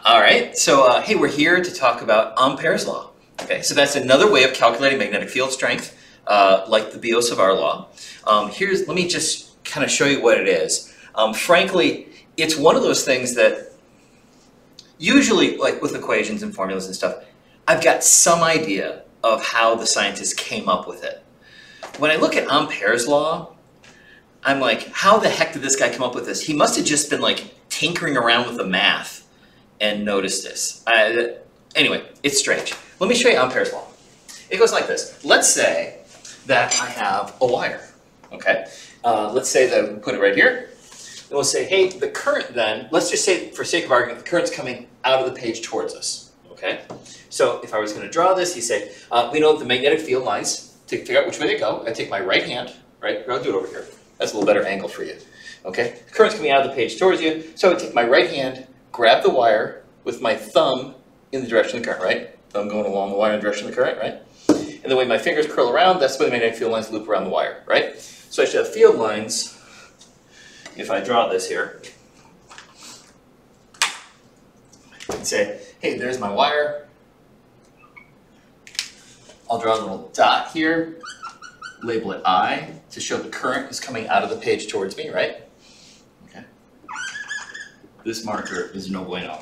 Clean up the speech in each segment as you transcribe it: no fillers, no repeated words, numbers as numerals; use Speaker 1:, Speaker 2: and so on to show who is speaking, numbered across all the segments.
Speaker 1: All right, so hey, we're here to talk about Ampere's law. Okay, so that's another way of calculating magnetic field strength, like the Biot-Savart law. Let me just kind of show you what it is. Frankly, it's one of those things that usually, like with equations and formulas and stuff, I've got some idea of how the scientists came up with it. When I look at Ampere's law, I'm like, how the heck did this guy come up with this? He must have just been like tinkering around with the math and noticed this. Anyway, it's strange. Let me show you Ampere's law. It goes like this. Let's say that I have a wire, okay? Let's say that we put it right here. And we'll say, hey, the current then, let's just say for sake of argument, the current's coming out of the page towards us, okay? So if I was gonna draw this, you say, we know the magnetic field lines, to figure out which way they go, I take my right hand, right? I'll do it over here. That's a little better angle for you, okay? The current's coming out of the page towards you, so I would take my right hand, grab the wire with my thumb in the direction of the current, right? Thumb going along the wire in the direction of the current, right? And the way my fingers curl around, that's the way the magnetic field lines loop around the wire, right? So I should have field lines, if I draw this here, I can say, hey, there's my wire. I'll draw a little dot here, label it I, to show the current is coming out of the page towards me, right? Okay. This marker is no bueno.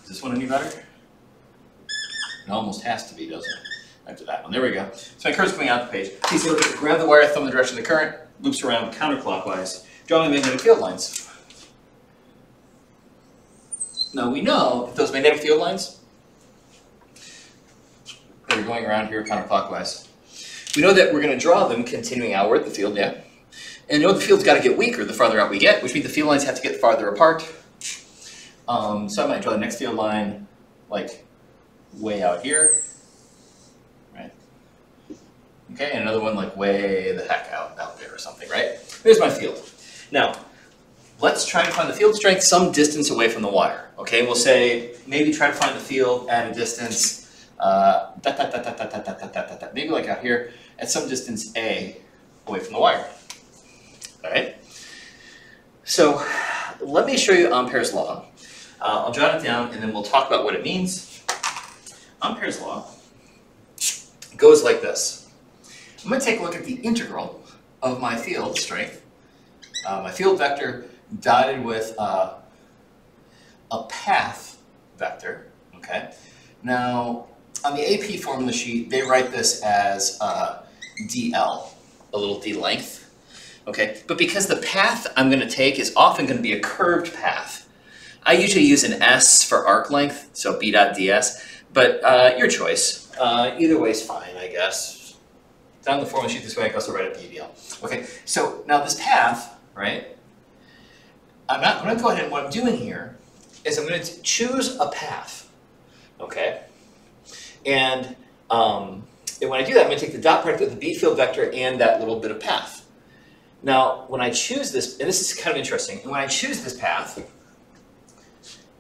Speaker 1: Is this one any better? It almost has to be, doesn't it? After that one. There we go. So my current's coming out the page. You see, look, grab the wire, thumb in the direction of the current, loops around counterclockwise, draw my magnetic field lines. Now we know that those magnetic field lines that are going around here counterclockwise, we know that we're going to draw them continuing outward, the field, yeah. And you know the field's got to get weaker the farther out we get, which means the field lines have to get farther apart. So I might draw the next field line like way out here, right? Okay, and another one like way the heck out there or something, right? There's my field. Now, let's try to find the field strength some distance away from the wire. Okay, we'll say maybe try to find the field at a distance, maybe like out here at some distance A away from the wire. All right. So let me show you Ampere's law. I'll jot it down and then we'll talk about what it means. Ampere's law goes like this. I'm going to take a look at the integral of my field strength, my field vector dotted with a path vector. Okay. Now on the AP formula sheet, they write this as dl, a little d length. Okay, but because the path I'm going to take is often going to be a curved path, I usually use an S for arc length, so b dot ds, but your choice. Either way is fine, I guess. It's on the formula sheet this way, I can also write a PDL. Okay, so now this path, right, I'm going to go ahead and what I'm doing here is I'm going to choose a path, okay? And when I do that, I'm going to take the dot product of the B field vector and that little bit of path. Now, when I choose this, and this is kind of interesting, and when I choose this path,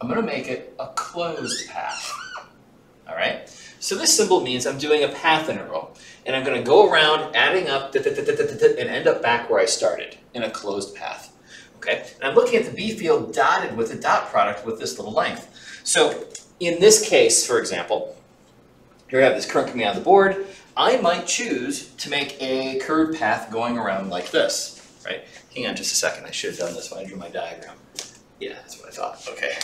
Speaker 1: I'm going to make it a closed path. All right? So this symbol means I'm doing a path integral, and I'm going to go around adding up and end up back where I started in a closed path. Okay? And I'm looking at the B field dotted with a dot product with this little length. So in this case, for example, here I have this current coming out of the board. I might choose to make a curved path going around like this, right? Hang on just a second. I should have done this when I drew my diagram. Yeah, that's what I thought. Okay.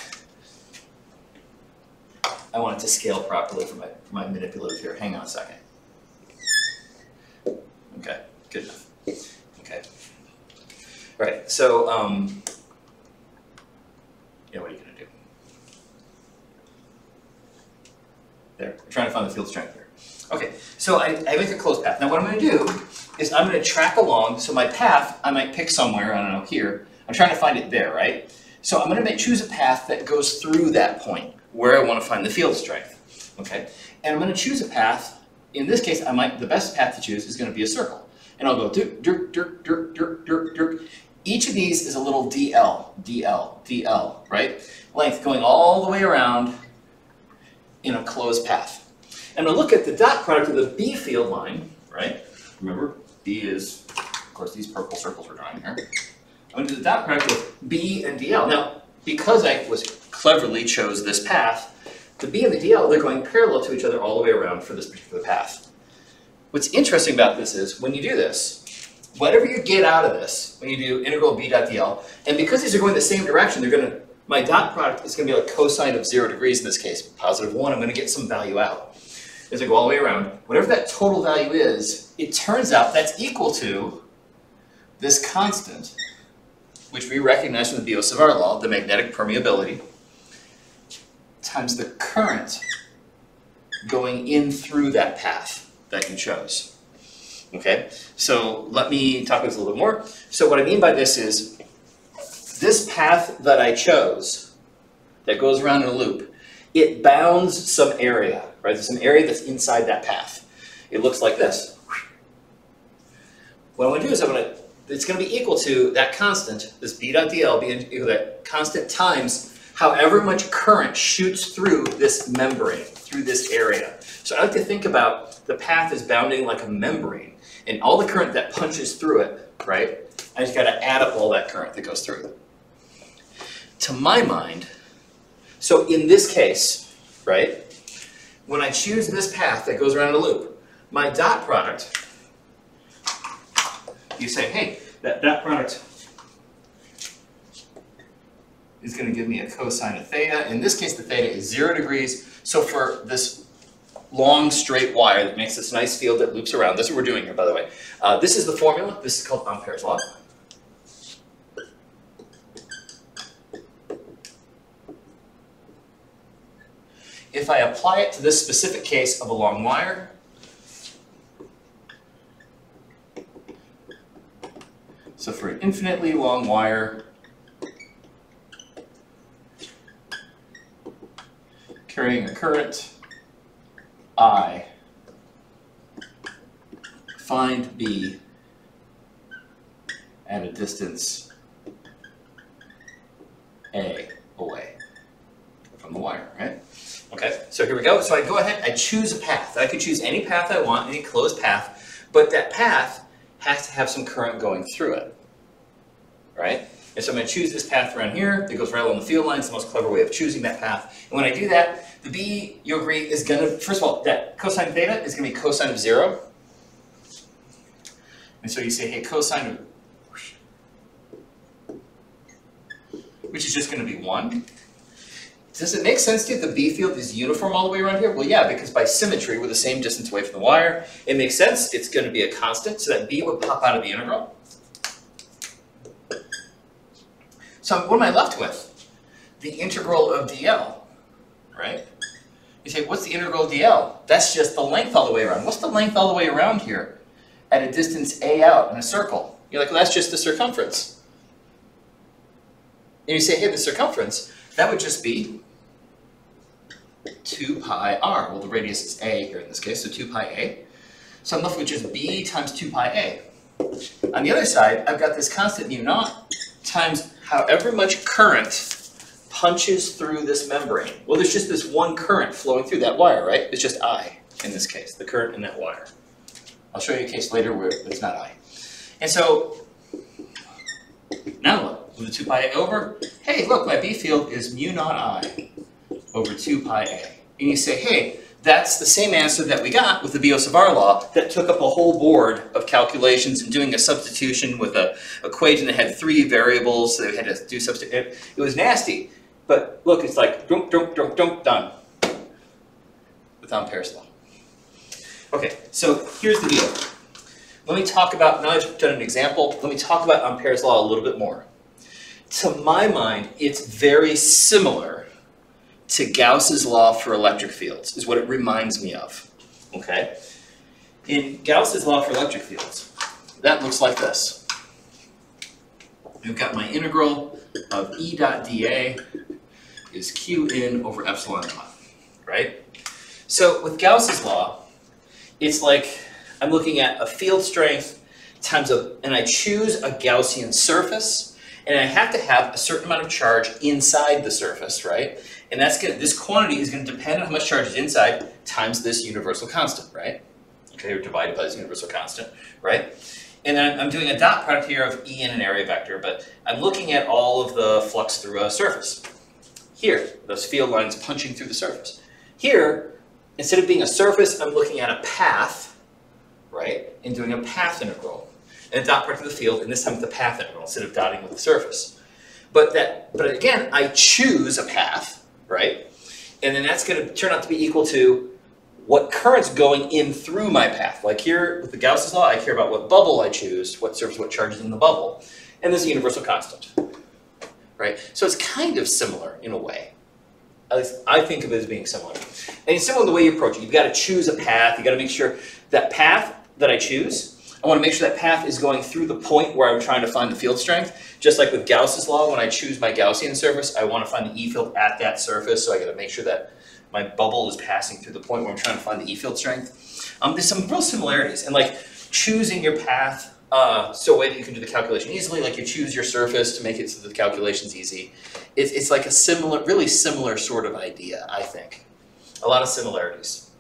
Speaker 1: I want it to scale properly for my manipulative here. Hang on a second. Okay, good enough. Okay. All right, so, yeah, what are you going to do? There, we're trying to find the field strength here. Okay, so I make a closed path. Now what I'm going to do is I'm going to track along, so my path, I might pick somewhere, I don't know, here. I'm trying to find it there, right? So I'm going to choose a path that goes through that point where I want to find the field strength, okay? And I'm going to choose a path, in this case, the best path to choose is going to be a circle. And I'll go dirk, dirk, dirk, dirk, dirk, dirk, dirk. Each of these is a little DL, DL, DL, right? Length going all the way around in a closed path. I'm going to look at the dot product of the B field line, right? Remember, B is, of course, these purple circles we're drawing here. I'm going to do the dot product of B and DL. Now, because I was cleverly chose this path. The B and the DL, they're going parallel to each other all the way around for this particular path. What's interesting about this is when you do this, whatever you get out of this, when you do integral B dot DL, and because these are going the same direction, they're going to, my dot product is going to be like cosine of 0 degrees in this case, positive 1, I'm going to get some value out. As I go all the way around, whatever that total value is, it turns out that's equal to this constant, which we recognize from the Biot-Savart law, the magnetic permeability, times the current going in through that path that you chose. Okay, so let me talk about this a little bit more. So what I mean by this is, this path that I chose, that goes around in a loop, it bounds some area, right? There's some area that's inside that path. It looks like this. What I'm going to do is it's going to be equal to that constant, this B dot DL, being equal to that constant times however much current shoots through this membrane, through this area. So I like to think about the path as bounding like a membrane, and all the current that punches through it, right? I just got to add up all that current that goes through it. To my mind, so in this case, right, when I choose this path that goes around in a loop, my dot product, you say, hey, that dot product is going to give me a cosine of theta. In this case, the theta is 0 degrees. So for this long straight wire that makes this nice field that loops around, that's what we're doing here, by the way. This is the formula. This is called Ampere's law. If I apply it to this specific case of a long wire, so for an infinitely long wire, carrying a current I, find B at a distance A away from the wire, right? Okay, so here we go. So I go ahead, I choose a path. I can choose any path I want, any closed path, but that path has to have some current going through it, right? And so I'm going to choose this path around here that goes right along the field line. It's the most clever way of choosing that path. And when I do that, the B, you agree, is going to, first of all, that cosine theta is going to be cosine of 0. And so you say, hey, cosine of, which is just going to be 1. Does it make sense to you that the B field is uniform all the way around here? Well, yeah, because by symmetry, we're the same distance away from the wire. It makes sense. It's going to be a constant, so that B would pop out of the integral. So what am I left with? The integral of dl, right? You say, what's the integral of dl? That's just the length all the way around. What's the length all the way around here at a distance a out in a circle? You're like, well, that's just the circumference. And you say, hey, the circumference, that would just be 2 pi r. Well, the radius is a here in this case, so 2 pi a. So I'm left with just b times 2 pi a. On the other side, I've got this constant mu naught times however much current punches through this membrane. Well, there's just this one current flowing through that wire, right? It's just I in this case, the current in that wire. I'll show you a case later where it's not I. And so, now look, with the 2 pi a over, hey, look, my B field is mu naught I over 2 pi a. And you say, hey, that's the same answer that we got with the Biot-Savart law that took up a whole board of calculations and doing a substitution with an equation that had 3 variables, so they had to do substitution. It was nasty, but look, it's like dunk, dunk, dunk, dunk, done with Ampere's law. Okay, so here's the deal. Let me talk about, now I've done an example, let me talk about Ampere's law a little bit more. To my mind, it's very similar to Gauss's law for electric fields, is what it reminds me of, okay? In Gauss's law for electric fields, that looks like this. We've got my integral of E dot dA is Q in over epsilon naught, right? So with Gauss's law, it's like I'm looking at a field strength times and I choose a Gaussian surface, and I have to have a certain amount of charge inside the surface, right? And that's this quantity is going to depend on how much charge is inside times this universal constant, right? Okay, or divided by this universal constant, right? And then I'm doing a dot product here of E in an area vector, but I'm looking at all of the flux through a surface. Here, those field lines punching through the surface. Here, instead of being a surface, I'm looking at a path, right, and doing a path integral. And a dot product of the field, and this time with the path integral instead of dotting with the surface. But again, I choose a path, right? And then that's going to turn out to be equal to what current's going in through my path. Like here, with the Gauss's law, I care about what bubble I choose, what surface, what charge is in the bubble. And there's a universal constant, right? So it's kind of similar in a way. At least I think of it as being similar. And it's similar in the way you approach it. You've got to choose a path. You've got to make sure that path that I choose, I want to make sure that path is going through the point where I'm trying to find the field strength. Just like with Gauss's law, when I choose my Gaussian surface, I want to find the E field at that surface. So I got to make sure that my bubble is passing through the point where I'm trying to find the E field strength. There's some real similarities. And like choosing your path so a way that you can do the calculation easily, like you choose your surface to make it so that the calculation's easy. It's like a similar, really similar sort of idea, I think. A lot of similarities.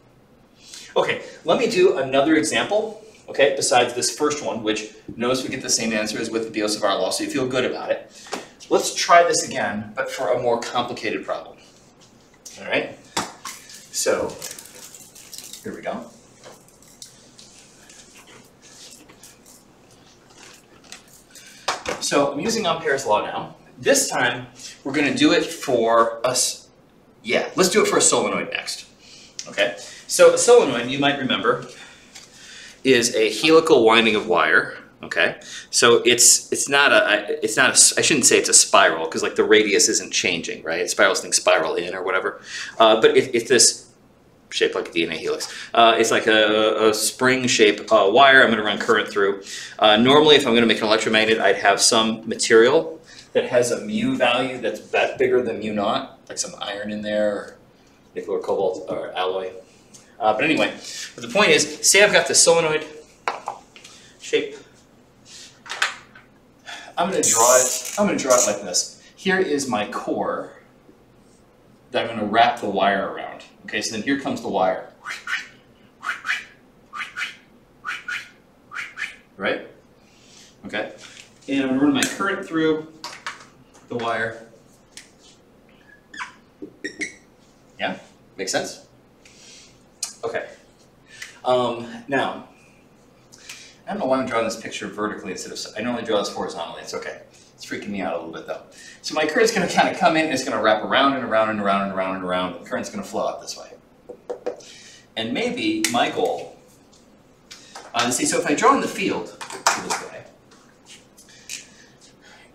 Speaker 1: Okay, let me do another example. Okay, besides this first one, which notice we get the same answer as with the Biot-Savart law, so you feel good about it. Let's try this again, but for a more complicated problem. All right, so here we go. So I'm using Ampere's law now. This time, we're going to do it for us. Yeah, let's do it for a solenoid next. Okay, so a solenoid, you might remember, is a helical winding of wire. Okay, so it's not a I shouldn't say it's a spiral because like the radius isn't changing, right? Spirals think spiral in or whatever, but it's this shaped like a DNA helix. It's like a spring shaped wire. I'm going to run current through. Normally, if I'm going to make an electromagnet, I'd have some material that has a mu value that's bigger than mu naught, like some iron in there, or nickel or cobalt or alloy. But anyway, but the point is, say I've got this solenoid shape. I'm going to draw it like this. Here is my core that I'm going to wrap the wire around. Okay, so then here comes the wire. Right? Okay. And I'm going to run my current through the wire. Yeah? Makes sense? Okay. Now, I don't know why I'm drawing this picture vertically instead of, I normally draw this horizontally. It's okay. It's freaking me out a little bit though. So my current's going to kind of come in and it's going to wrap around and around and around and around and around. And the current's going to flow out this way. And maybe my goal, so if I draw in the field this way,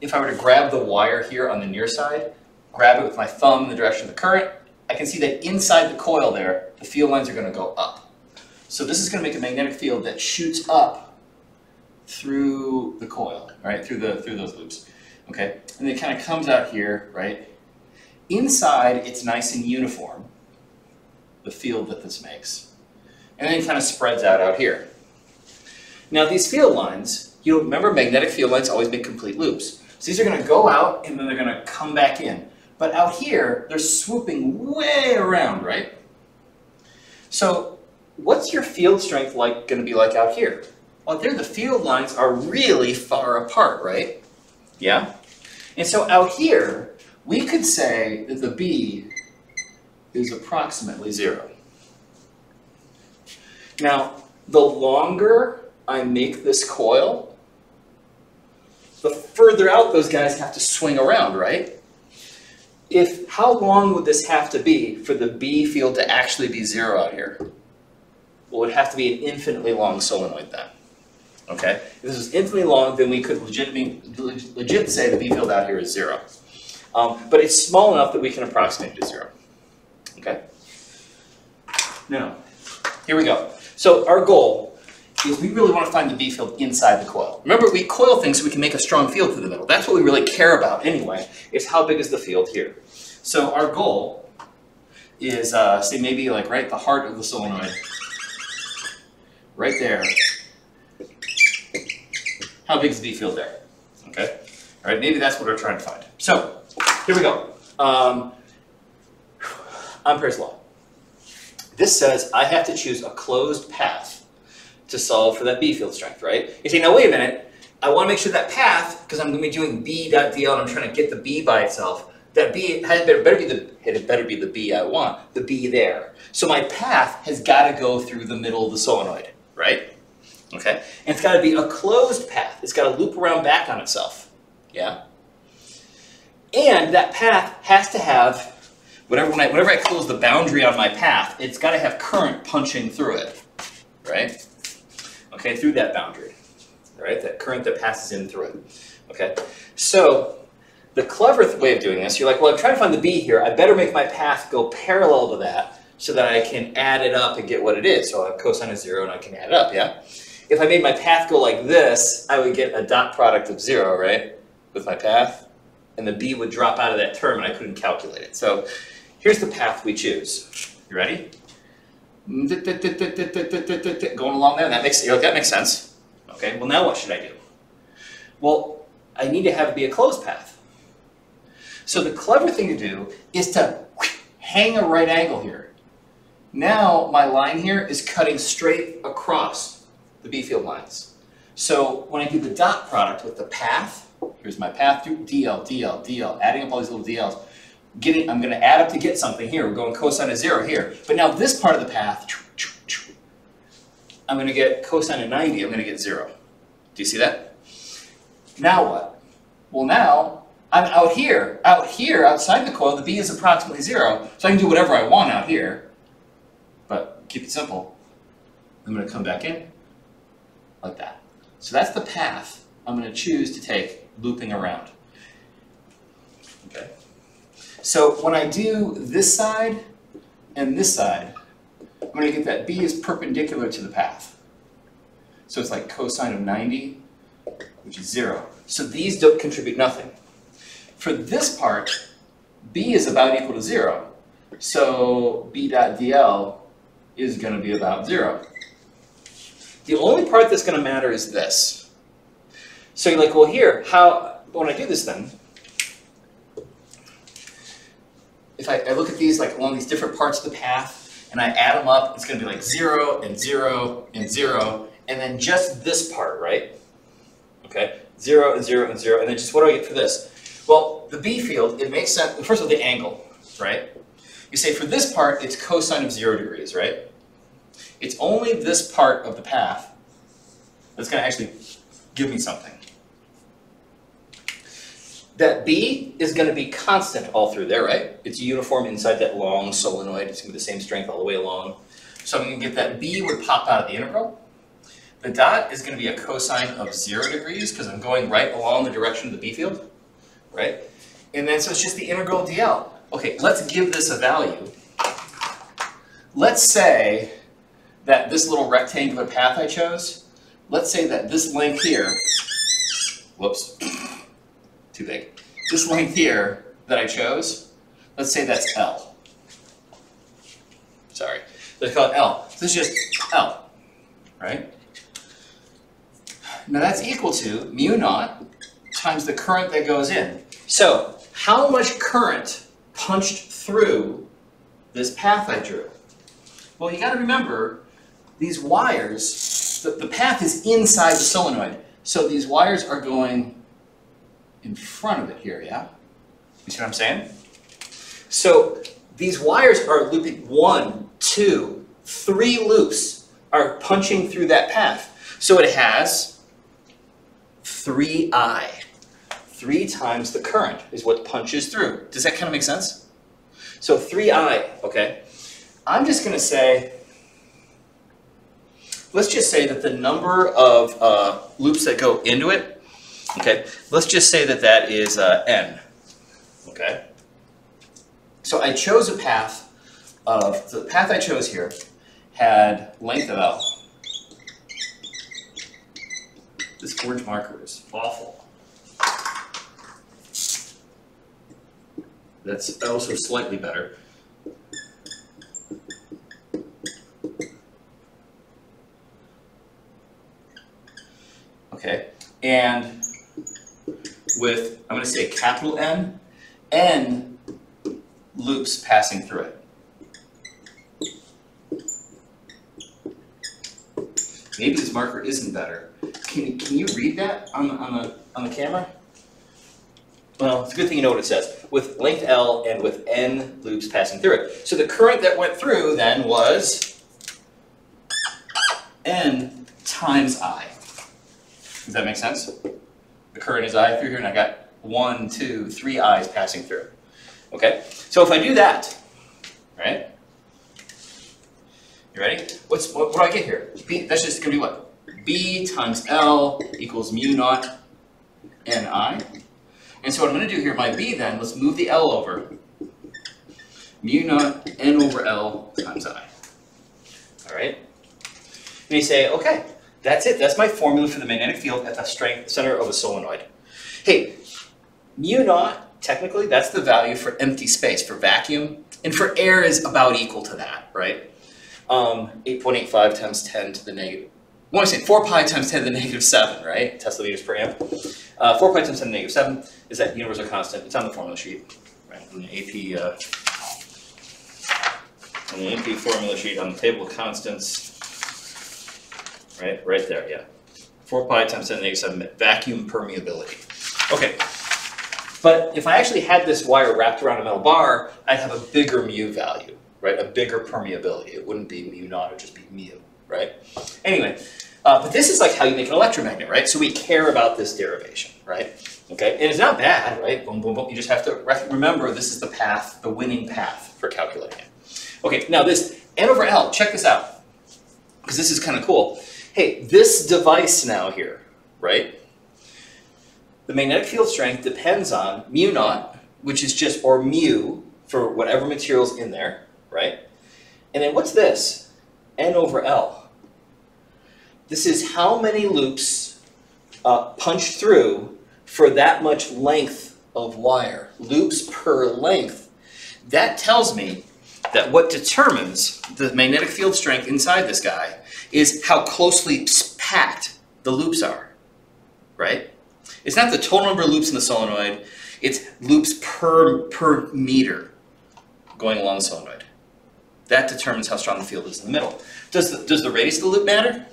Speaker 1: if I were to grab the wire here on the near side, grab it with my thumb in the direction of the current, I can see that inside the coil there, the field lines are going to go up. So this is going to make a magnetic field that shoots up through the coil, right? Through those loops, okay? And it kind of comes out here, right? Inside, it's nice and uniform, the field that this makes. And then it kind of spreads out here. Now these field lines, you remember magnetic field lines always make complete loops. So these are going to go out and then they're going to come back in. But out here, they're swooping way around, right? So what's your field strength going to be like out here? Well, there the field lines are really far apart, right? Yeah? And so out here, we could say that the B is approximately 0. Now, the longer I make this coil, the further out those guys have to swing around, right? How long would this have to be for the B field to actually be 0 out here? Well, it would have to be an infinitely long solenoid then. Okay? If this was infinitely long, then we could legit say the B field out here is 0. But it's small enough that we can approximate it to 0. Okay? Now, here we go. So our goal is we really want to find the B field inside the coil. Remember, we coil things so we can make a strong field through the middle. That's what we really care about anyway, is how big is the field here. So our goal is, say maybe like right at the heart of the solenoid, right there. How big is the B field there? Okay? All right, maybe that's what we're trying to find. So, here we go. Ampere's law. This says I have to choose a closed path to solve for that B field strength, right? You say, now wait a minute, I want to make sure that path, because I'm going to be doing B.dl and I'm trying to get the B by itself, that B it better be the B I want, the B there. So my path has got to go through the middle of the solenoid, right? Okay, and it's got to be a closed path. It's got to loop around back on itself, yeah? And that path has to have, whenever I close the boundary on my path, it's got to have current punching through it, right? Okay, through that boundary, right? That current that passes in through it, okay? So the clever way of doing this, you're like, well, I'm trying to find the B here. I better make my path go parallel to that so that I can add it up and get what it is. So I have cosine of 0 and I can add it up, yeah? If I made my path go like this, I would get a dot product of 0, right? With my path. And the B would drop out of that term and I couldn't calculate it. So here's the path we choose. You ready? Going along there, that makes sense. Okay, well now what should I do? Well, I need to have it be a closed path. So the clever thing to do is to hang a right angle here. Now my line here is cutting straight across the B field lines. So when I do the dot product with the path, here's my path through DL, DL, DL, adding up all these little DLs. I'm going to add up to get something here. We're going cosine of 0 here. But now this part of the path, I'm going to get cosine of 90. I'm going to get 0. Do you see that? Now what? Well, now I'm out here. Out here, outside the coil, the B is approximately 0. So I can do whatever I want out here. But keep it simple. I'm going to come back in like that. So that's the path I'm going to choose to take looping around. Okay. So when I do this side and this side, I'm going to get that B is perpendicular to the path. So it's like cosine of 90, which is 0. So these don't contribute nothing. For this part, B is about equal to 0. So B dot dl is going to be about 0. The only part that's going to matter is this. So you're like, well, here, when I do this then, if I look at these like along these different parts of the path and I add them up, it's going to be like 0 and 0 and 0, and then just this part, right? Okay, 0 and 0 and 0, and then just what do I get for this? Well, the B field, it makes sense. First of all, the angle, right? You say for this part, it's cosine of 0 degrees, right? It's only this part of the path that's going to actually give me something. That B is going to be constant all through there, right? It's uniform inside that long solenoid. It's going to be the same strength all the way along. So I'm going to get that B would pop out of the integral. The dot is going to be a cosine of 0 degrees because I'm going right along the direction of the B field, right? And then so it's just the integral dl. Okay, let's give this a value. Let's say that this little rectangular path I chose, let's say that this length here, whoops, too big. This length here that I chose, let's say that's L. Sorry, let's call it L. So this is just L, right? Now that's equal to mu naught times the current that goes in. So how much current punched through this path I drew? Well, you got to remember these wires, the path is inside the solenoid. So these wires are going in front of it here, yeah? You see what I'm saying? So these wires are looping 1, 2, 3 loops are punching through that path. So it has 3I. 3 times the current is what punches through. Does that kind of make sense? So 3I, okay? I'm just going to say, let's just say that the number of loops that go into it, okay, let's just say that that is n, okay? So I chose a path the path I chose here had length of L. This orange marker is awful. That's also slightly better. Okay, and with, I'm going to say capital N loops passing through it. Maybe this marker isn't better. Can you read that on the camera? well, it's a good thing you know what it says, with length L and with N loops passing through it. So the current that went through then was N times I. Does that make sense? The current is I through here, and I got 1, 2, 3 I's passing through. Okay? So if I do that, right? You ready? What do I get here? B, that's just going to be what? B times L equals mu naught Ni. And so what I'm going to do here, my B then, let's move the L over. Mu naught N over L times I. All right? And you say, okay, that's it. That's my formula for the magnetic field at the strength center of a solenoid. Hey, mu naught, technically, that's the value for empty space, for vacuum. And for air is about equal to that, right? 8.85 times 10 to the negative. What am I saying? 4 pi times 10 to the negative 7, right? Tesla meters per amp. 4 pi times 10 to the negative 7 is that universal constant. It's on the formula sheet, right? On the AP formula sheet on the table of constants. Right there, yeah. 4 pi times 10 to the negative 7, vacuum permeability. Okay, but if I actually had this wire wrapped around a metal bar, I'd have a bigger mu value, right? A bigger permeability. It wouldn't be mu naught, it would just be mu, right? Anyway, but this is like how you make an electromagnet, right? So we care about this derivation, right? Okay, and it's not bad, right? Boom, boom, boom. You just have to remember this is the path, the winning path for calculating it. Okay, now this N over L, check this out, because this is kind of cool. Hey, this device now here, right? The magnetic field strength depends on mu naught, which is just, or mu for whatever material's in there, right? And then what's this? N over L. This is how many loops punched through for that much length of wire. Loops per length. That tells me that what determines the magnetic field strength inside this guy is how closely packed the loops are, right? It's not the total number of loops in the solenoid, it's loops per meter going along the solenoid. That determines how strong the field is in the middle. Does the radius of the loop matter?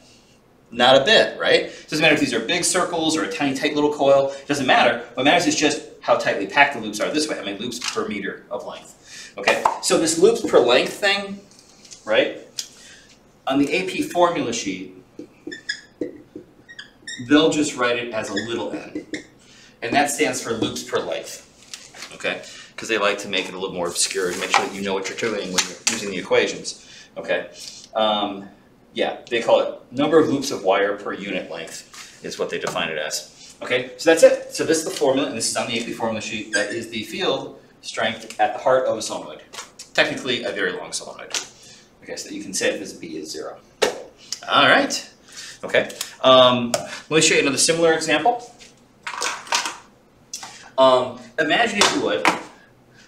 Speaker 1: Not a bit, right? It doesn't matter if these are big circles or a tiny tight little coil. It doesn't matter. What matters is just how tightly packed the loops are this way, how many loops per meter of length. Okay, so this loops per length thing, right? On the AP formula sheet, they'll just write it as a little n. And that stands for loops per length, okay? Because they like to make it a little more obscure to make sure that you know what you're doing when you're using the equations, okay? Yeah, they call it number of loops of wire per unit length is what they define it as. Okay, so that's it. So this is the formula, and this is on the AP formula sheet. That is the field strength at the heart of a solenoid. Technically, a very long solenoid. Okay, so that you can say that this B is 0. All right. Okay. Let me show you another similar example. Imagine, if you would,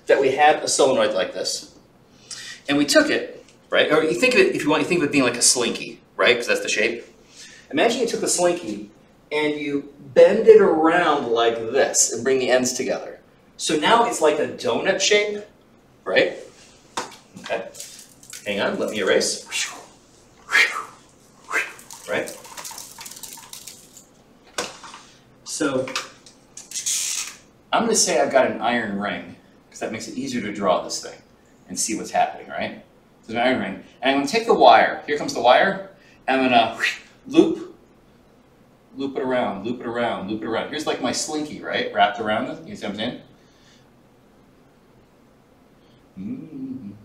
Speaker 1: that we had a solenoid like this, and we took it, right? Or you think of it, if you want, you think of it being like a slinky, right? Because that's the shape. Imagine you took the slinky and you bend it around like this and bring the ends together. So now it's like a donut shape, right? Okay. Hang on, let me erase. Right? So I'm going to say I've got an iron ring, because that makes it easier to draw this thing and see what's happening, right? There's an iron ring. And I'm going to take the wire. Here comes the wire. And I'm going to loop it around, loop it around, loop it around. Here's like my slinky, right? Wrapped around it. You see what I'm saying? And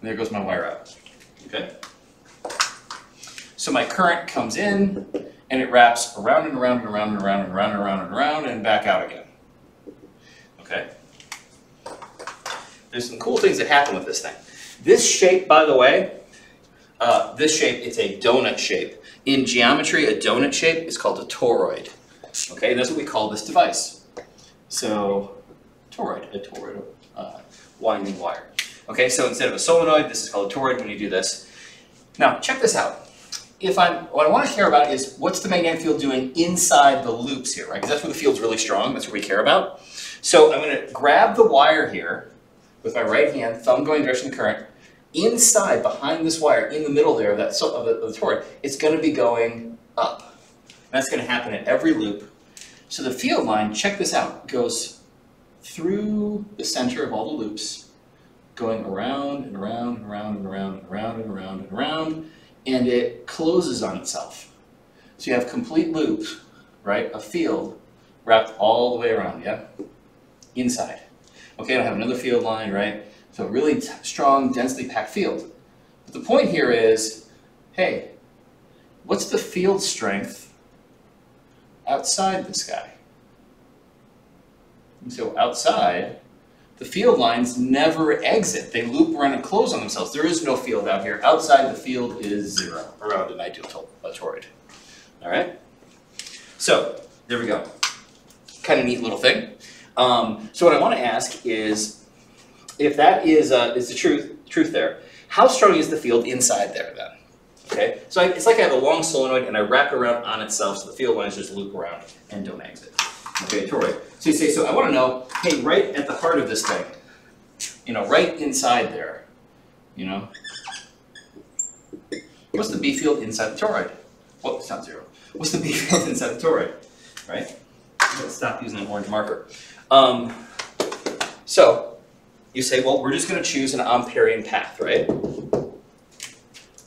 Speaker 1: there goes my wire out. Okay? So my current comes in, and it wraps around and around and around and around and around and around and around and back out again. Okay? There's some cool things that happen with this thing. This shape, by the way, this shape, it's a donut shape. In geometry, a donut shape is called a toroid. Okay, and that's what we call this device. So, toroid, a toroid, winding wire. Okay, so instead of a solenoid, this is called a toroid when you do this. Now, check this out. What I want to care about is what's the magnetic field doing inside the loops here, right? Because that's where the field's really strong, that's what we care about. So I'm going to grab the wire here with my right hand, thumb going in the direction of the current. Inside, behind this wire, in the middle there of the toroid, it's going to be going up. And that's going to happen at every loop. So the field line, check this out, goes through the center of all the loops, going around and around and around and around and around and around and around, and it closes on itself. So you have complete loop, right, a field wrapped all the way around, yeah? Inside. Okay, I have another field line, right? So a really strong, densely packed field. But the point here is, hey, what's the field strength outside this guy? And so outside, the field lines never exit. They loop around and close on themselves. There is no field out here. Outside, the field is 0 around an ideal toroid. All right? So there we go. Kind of neat little thing. So what I want to ask is, if that is the truth there, how strong is the field inside there then? Okay, so it's like I have a long solenoid and I wrap it around on itself, so the field lines just loop around and don't exit. Okay, toroid. So you say, so I want to know, hey, right at the heart of this thing, you know, right inside there, you know, what's the B field inside the toroid? Well, it's not 0. What's the B field inside the toroid? Right? Let's stop using an orange marker. So you say, well, we're just going to choose an Amperian path, right?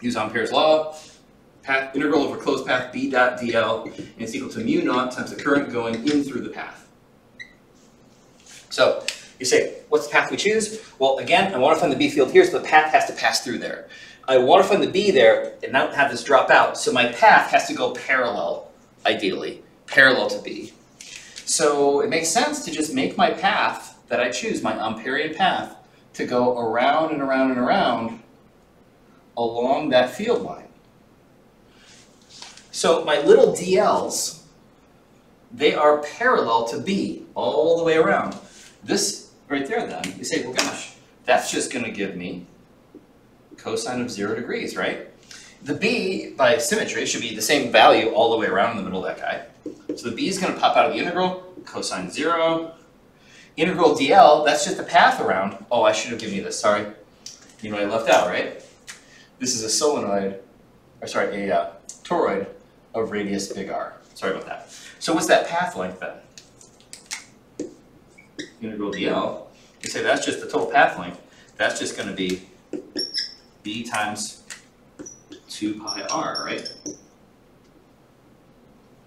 Speaker 1: Use Ampere's law. Path, integral over closed path B dot dl, and it's equal to mu naught times the current going in through the path. So you say, what's the path we choose? Well, again, I want to find the B field here, so the path has to pass through there. I want to find the B there and not have this drop out, so my path has to go parallel, ideally, parallel to B. So it makes sense to just make my path that I choose, my Amperian path, to go around and around and around along that field line. So my little DLs, they are parallel to B all the way around. This right there then, you say, well gosh, that's just going to give me cosine of 0 degrees, right? The B, by symmetry, should be the same value all the way around in the middle of that guy. So the B is going to pop out of the integral, cosine 0. Integral DL, that's just the path around. Oh, I should have given you this, sorry. You know what I left out, right? This is a solenoid, or sorry, a toroid of radius big R. Sorry about that. So what's that path length then? Integral DL, you say that's just the total path length. That's just going to be B times 2 pi R, right?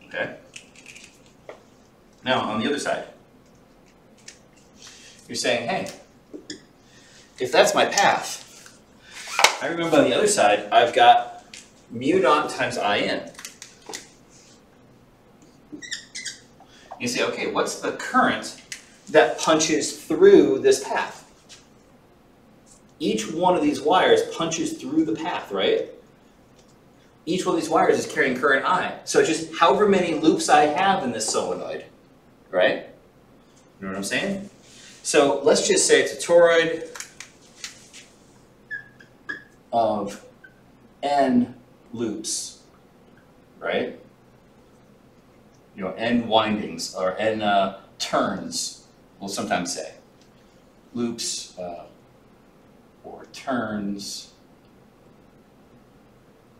Speaker 1: Okay. Now, on the other side, you're saying, hey, if that's my path, I remember on the other side, I've got mu naught times In. You say, okay, what's the current that punches through this path? Each one of these wires punches through the path, right? Each one of these wires is carrying current I. So just however many loops I have in this solenoid, right? You know what I'm saying? So let's just say it's a toroid of n loops, right? You know, n windings or n turns, we'll sometimes say. Loops or turns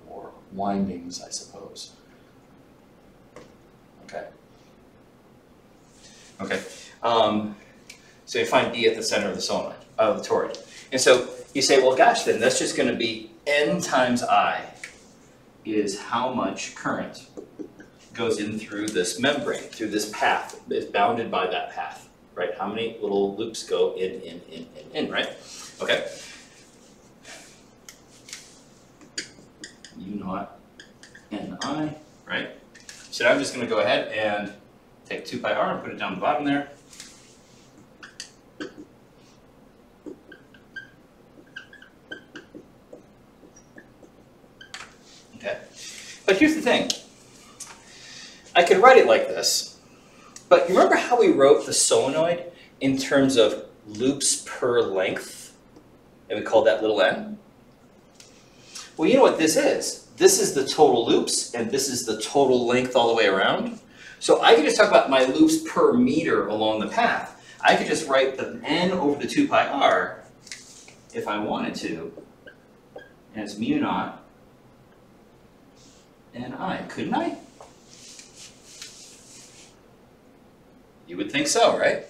Speaker 1: or windings, I suppose. Okay. Okay. So you find B at the center of the solenoid, of the toroid. And so you say, well, gosh, then that's just going to be N times I is how much current goes in through this membrane, through this path, is bounded by that path, right? How many little loops go in, right? Okay. U naught Ni, right? So now I'm just going to go ahead and take 2 pi r and put it down the bottom there. Okay. But here's the thing. I could write it like this, but you remember how we wrote the solenoid in terms of loops per length? And we called that little n? Well, you know what this is. This is the total loops, and this is the total length all the way around. So I could just talk about my loops per meter along the path. I could just write the n over the 2 pi r, if I wanted to, as mu naught Ni, couldn't I? You would think so, right?